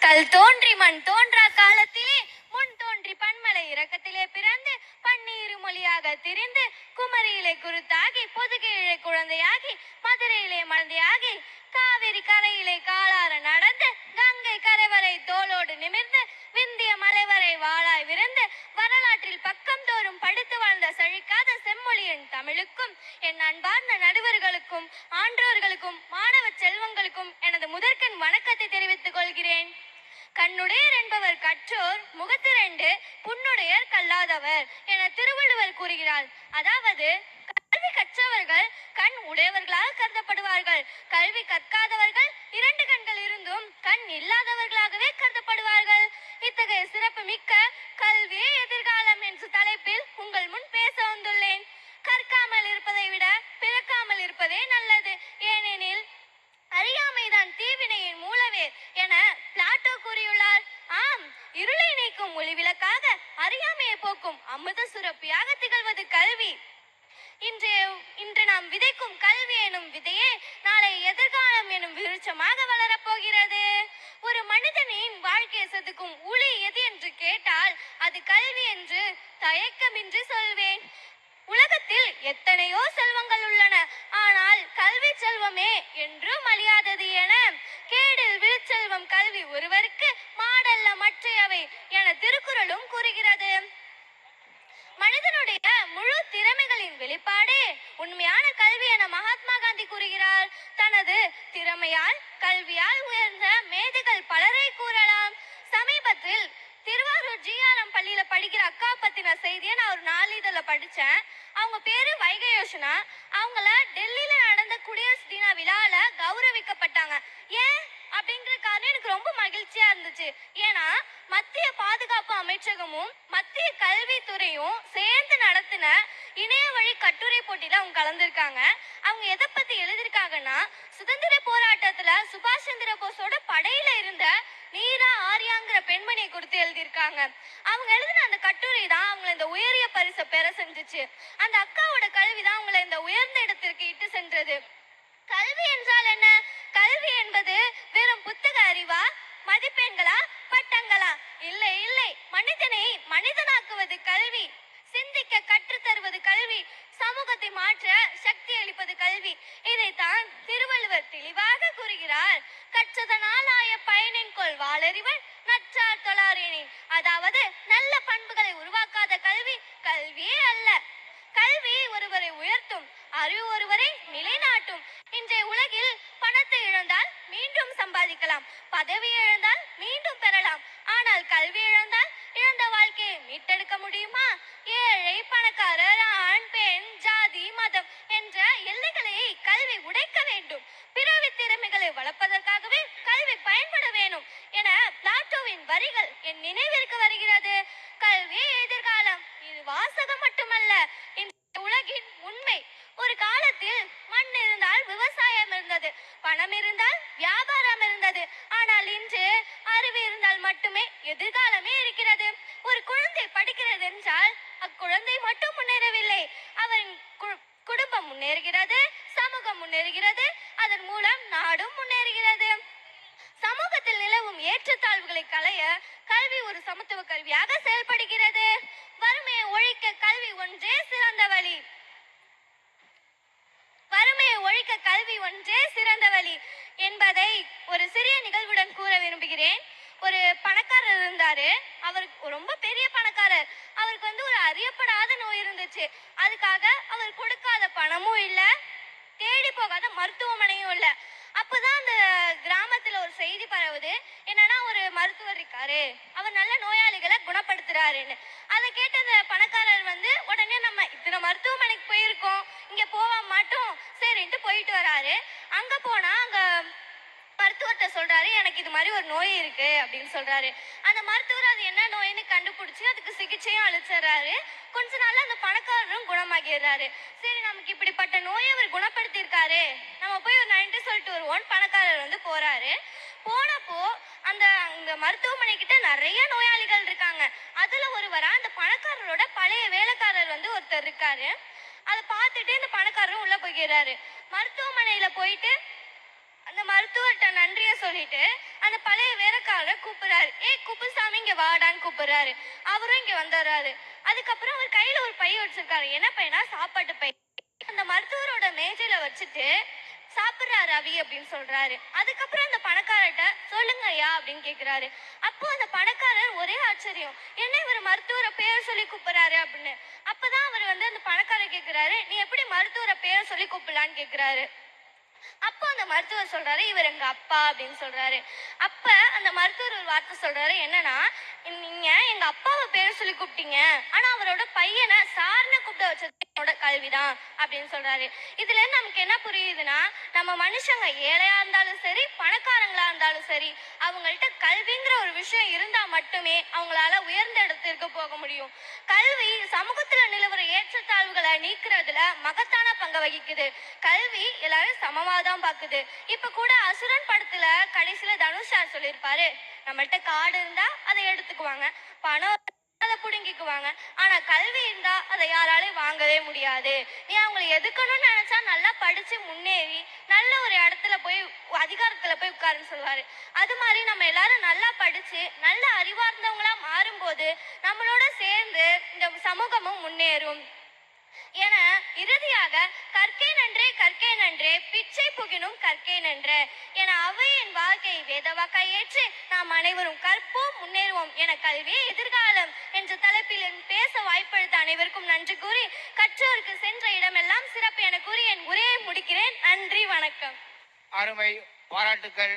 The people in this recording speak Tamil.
கல் தோன்றி மண் தோன்றா காலத்திலே முன் தோன்றி பன்மலை இரக்கத்திலே பிறந்து பன்னீரு மொழியாக திரிந்து குமரியிலே குருத்தாகி பொதுகையிலே குழந்தையாகி மதுரையிலே மழந்தையாகி காவிரி கரையிலே காலார நடந்து கங்கை கரைவரை தோளோடு நிமிர்ந்து விந்திய மலைவரை வாளாய் விருந்து வரலாற்றில் பக்கம் தோறும் படித்து வாழ்ந்த சழிக்காத செம்மொழியின் தமிழுக்கும் என் அன்பார்ந்த நடுவர்களுக்கும் ஆன்றோர்களுக்கும் மாணவ செல்வங்களுக்கும் எனது முதற்கண் வணக்கத்தை தெரிவித்துக் கொள்கிறேன். கண்ணுடையர் என்பவர் கற்றோர், முகத்திரண்டு புண்ணுடையர் கல்லாதவர் என திருவள்ளுவர் கூறுகிறார். அதாவது கல்வி கற்றவர்கள் கண் உடையவர்களாக கருதப்படுவார்கள், கல்வி கற்காதவர்கள் இரண்டு கண்கள் இருந்தும் கண் இல்லாதவர்களாகவே கருதப்படுவார்கள். இத்தகைய சிறப்பு மிக்க கல்வியே எதிர்காலம் என்ற தலைப்பில் உங்கள் முன் பேச வந்துள்ளேன். கற்காமல் இருப்பதை விட பிறக்காமல் இருப்பதே நல்லது, ஏனெனில் அறியாமைதான் தீவினையின் மூலவேர் என பிளாட்டோ கூறியுள்ளார். ஆம், இருளை நீக்கும் ஒளிவிளக்காக அறியாமையை போக்கும் அமுத சுரப்பியாக திகழ்வது கல்வி. இன்று நாம் விதைக்கும் கல்வி எனும் விதையே நாளை எதிர்காலம் எனும் விருட்சமாக வளரப்போகிறது. ஒரு மனிதனின் வாழ்க்கையை செதுக்கும் ஒளி எது என்று கேட்டால் அது கல்வி என்று தயக்கமின்றி சொல்வேன். உலகத்தில் எத்தனையோ செல்வங்கள் உள்ளன, ஆனால் கல்வி செல்வமே என்றும் அழியாதது என கேடில் விழுச்செல்வம் கல்வி ஒருவருக்கு மாடல்ல மற்றையவை என திருக்குறளும் கூறுகிறது. மனிதனுடைய முழு திறமைகளின் வெளிப்பாடே உண்மையான கல்வி என மகாத்மா காந்தி கூறுகிறார். தனது திறமையால் கல்வியால் உயர்ந்த மேதைகள் பலரை கூறலாம். சமீபத்தில் திருவாரூர் ஜிஆர்எம் பள்ளியில படிக்கிற அக்கா பத்தின செய்தியை நான் ஒரு நாளிதழ படிச்சேன். அவங்க பேரு வைகயோஷனா. அவங்கள டெல்லியில நடந்த குடியரசு தின விழால கௌரவிக்கப்பட்டாங்க. ஏன் அப்படிங்கிற காரணம் எனக்கு ரொம்ப மகிழ்ச்சியா இருந்துச்சு. ஏன்னா மத்திய பாதுகாப்பு அமைச்சகமும் மத்திய கல்வித்துறையும் சேர்ந்து நடத்தின இணைய வழி கட்டுரை போட்டியில அவங்க கலந்துருக்காங்க. அவங்க எதை பத்தி எழுதியிருக்காங்கன்னா, சுதந்திர போராட்டத்துல சுபாஷ் சந்திர போஸோட படையில இருந்த நீரா ஆரியாங்கிற பெண்மணியை குறித்து எழுதியிருக்காங்க. அவங்க எழுதின அந்த கட்டுரை தான் அவங்களை இந்த உயரிய பரிசை பெற செஞ்சுச்சு. அந்த அக்காவோட கல்வி தான் அவங்களை இந்த உயர்ந்த இடத்திற்கு இட்டு சென்றது. கல்வி என்றால் என்ன? கல்வி என்பது வெறும் புத்தக அறிவா, மதிப்பெண்களா, பட்டங்களா? இல்லை இல்லை, மனிதனை மனிதனாக்குவது கல்வி, சிந்திக்க கற்றுத் தருவது கல்வி, சமூகத்தை மாற்ற சக்தி அளிப்பது கல்வி. இதைத்தான் திருவள்ளுவர் தெளிவாக கூறுகிறார். கற்றதனால் ஆய பயனின் கொள் வாளறிவன் நற்றார் தொழாரேனின். அதாவது நல்ல பண்புகளை உருவாக்காத கல்வி கல்வியே அல்ல. கல்வி ஒருவரை உயர்த்தும், அறிவு ஒருவரை நிலைநாட்டும். இன்றைய உலகில் பணத்தை இழந்தால் மீண்டும் சம்பாதிக்கலாம், பதவி இழந்தால் மீண்டும் பெறலாம். ஆனால் கல்வி இழந்தால் இழந்த வாழ்க்கையை மீட்டெடுக்க முடியுமா? ஏழை பணக்காரர், ஆண் பெண், ஜாதி மதம் என்ற எல்லைகளை கல்வி உடைக்க வேண்டும். பிறவி திறமைகளை வளர்ப்பதற்காகவே கல்வி பயன்பட வேணும் என பிளாட்டோவின் வரிகள் என் நினைவிற்கு வருகிறது. கல்வி எதிர்காலம், இது வாசகம் மட்டுமல்ல, இந்த உலகின் உண்மை. ஒரு காலத்தில் மண் இருந்தால் விவசாயம் இருந்தது, பணம் இருந்தால் வியாபாரம் இருந்தது. ஆனால் இன்று அறிவு இருந்தால் மட்டுமே எதிர்காலமே இருக்கிறது. ஒரு குழந்தை படிக்கிறது என்றால் அக்குழந்தை மட்டும் முன்னேறவில்லை, அவரின் குடும்பம் முன்னேறுகிறது, சமூகம் முன்னேறுகிறது, அதன் மூலம் நாடும் முன்னேறுகிறது. சமூகத்தில் நிலவும் ஏற்றத்தாழ்வுகளை களைய கல்வி ஒரு சமத்துவ கல்வியாக செயல்படுகிறது. வறுமையை ஒழிக்க கல்வி ஒன்றே சிறந்த வழி. வறுமையை ஒழிக்க கல்வி ஒன்றே சிறந்த வழி என்பதை ஒரு சிறிய நிகழ்வுடன் கூற விரும்புகிறேன். ஒரு பணக்காரர் இருந்தாரு. அவர் ரொம்ப பெரிய பணக்காரர். அவருக்கு ஒரு அறியப்படாத நோய் இருந்துச்சு. அதுக்காக அவர் கொடுக்காத பணமும் இல்ல, தேடி போகாத மருத்துவமனையும் இல்ல. அப்பதான் அந்த கிராமத்துல ஒரு செய்தி பரவுது. என்னன்னா, ஒரு மருத்துவர் இருக்காரு, அவர் நல்ல நோயாளிகளை குணப்படுத்துறாருன்னு. அதை கேட்ட பணக்காரர் உடனே நம்ம இத்தனை மருத்துவமனைக்கு போயிருக்கோம், இங்க போக மாட்டோம் சரின்ட்டு போயிட்டு வராரு. அங்க போனா அங்க மருத்துவர்கிட்ட சொல்றாரு, எனக்கு இது மாதிரி ஒரு நோய் இருக்கு அப்படின்னு சொல்றாரு. அந்த மருத்துவர் அது என்ன நோயின்னு கண்டுபிடிச்சு அதுக்கு சிகிச்சையும் அளிச்சிடறாரு. கொஞ்ச நாள்ல அந்த பணக்காரரும் குணமாகிடுறாரு. சரி, நமக்கு இப்படிப்பட்ட நோயை அவர் குணப்படுத்தியிருக்காரு, நம்ம போய் ஒரு நன்றி சொல்லிட்டு வருவோம். பணக்காரர் போறாரு. போனப்போ அங்க மருத்துவமனை கிட்ட நிறைய நோயாளிகள் இருக்காங்க. அதுல ஒருவரா அந்த பணக்காரரோட பழைய வேலைக்காரர் ஒருத்தர் இருக்காரு. அதை பார்த்துட்டு இந்த பணக்காரரும் உள்ள போகிறாரு. மருத்துவமனையில போயிட்டு அந்த மருத்துவர்கிட்ட நன்றியை சொல்லிட்டு அந்த பழைய வேலைக்காரர் கூப்பிடுறாரு. ஏய் குப்புசாமி இங்க வாடான்னு கூப்பிடுறாரு. அவரும் இங்க வந்துடுறாரு. அதுக்கப்புறம் அவர் கையில ஒரு பை வச்சிருக்காரு. என்ன பையனா? சாப்பாட்டு பை. அந்த மருத்துவரோட மேஜையில வச்சுட்டு சாப்பிடுறாரு ரவி அப்படின்னு சொல்றாரு. அதுக்கப்புறம் அந்த பணக்காரர்கிட்ட சொல்லுங்க ஐயா அப்படின்னு கேக்குறாரு. அப்போ அந்த பணக்காரர் ஒரே ஆச்சரியம், என்ன இவர் மருத்துவரை பேர் சொல்லி கூப்பிடுறாரு அப்படின்னு. அப்பதான் அவர் அந்த பணக்காரர் கேக்குறாரு, நீ எப்படி மருத்துவரை பேர் சொல்லி கூப்பிடலான்னு கேக்குறாரு. அப்போ அந்த மருத்துவர் சொல்றாரு, இவர் எங்க அப்பா அப்படின்னு சொல்றாரு. அப்ப அந்த மருத்துவர் ஒரு வார்த்தை சொல்றாரு, என்னன்னா, நீங்க எங்க அப்பாவை பேர் சொல்லி கூப்பிட்டீங்க, ஆனா அவரோட பையனை சார்னு கூப்பிட வச்சது என்னோட கல்விதான் அப்படின்னு சொல்றாரு. இதுல இருந்து நமக்கு என்ன புரியுதுன்னா, நம்ம மனுஷங்க ஏழையா இருந்தாலும் சரி, பணக்காரங்களா இருந்தாலும் சரி, அவங்கள்ட்ட கல்விங்கிற ஒரு விஷயம் இருந்தா மட்டுமே அவங்களால உயர்ந்த இடத்திற்கு போக முடியும். கல்வி சமூகத்துல நிலவர ஏற்றத்தாழ்வுகளை நீக்கிறதுல மகத்தான பங்கு வகிக்குது. கல்வி எல்லாரும் சமமாதான் பாக்குது. இப்ப கூட அசுரன் படத்துல கடைசியில தனுஷ் சார் சொல்லியிருப்பாரு, நம்மள்ட்ட காடு இருந்தா அதை எடுத்துக்குவாங்க, பணம் அதை புடுங்கிக்குவாங்க, ஆனா கல்வி இருந்தா அதை யாராலையும் வாங்கவே முடியாது. நீ அவங்களை எதுக்கணும்னு நினைச்சா நல்லா படிச்சு முன்னேறி நல்ல ஒரு இடத்துல போய் அதிகாரத்துல போய் உட்காருன்னு சொல்லுவாரு. அது மாதிரி நம்ம எல்லாரும் நல்லா படிச்சு நல்ல அறிவார்ந்தவங்களா மாறும்போது நம்மளோட சேர்ந்து இந்த சமூகமும் முன்னேறும் என இறுதியாக கற்கே நன்றே கற்கே நன்றே பிச்சை புகினும் கற்கே நன்ற என அவையின் வாழ்க்கை வேதவாக்கை ஏற்று நாம் அனைவரும் கற்போம் முன்னேறுவோம் என கல்வியே எதிர்காலம் என்ற தலைப்பில் பேச வாய்ப்பளித்த அனைவருக்கும் நன்றி கூறி, கற்றோருக்கு சென்ற இடமெல்லாம் சிறப்பு என கூறி என் உரையை முடிக்கிறேன். நன்றி, வணக்கம். அருமை, பாராட்டுக்கள்.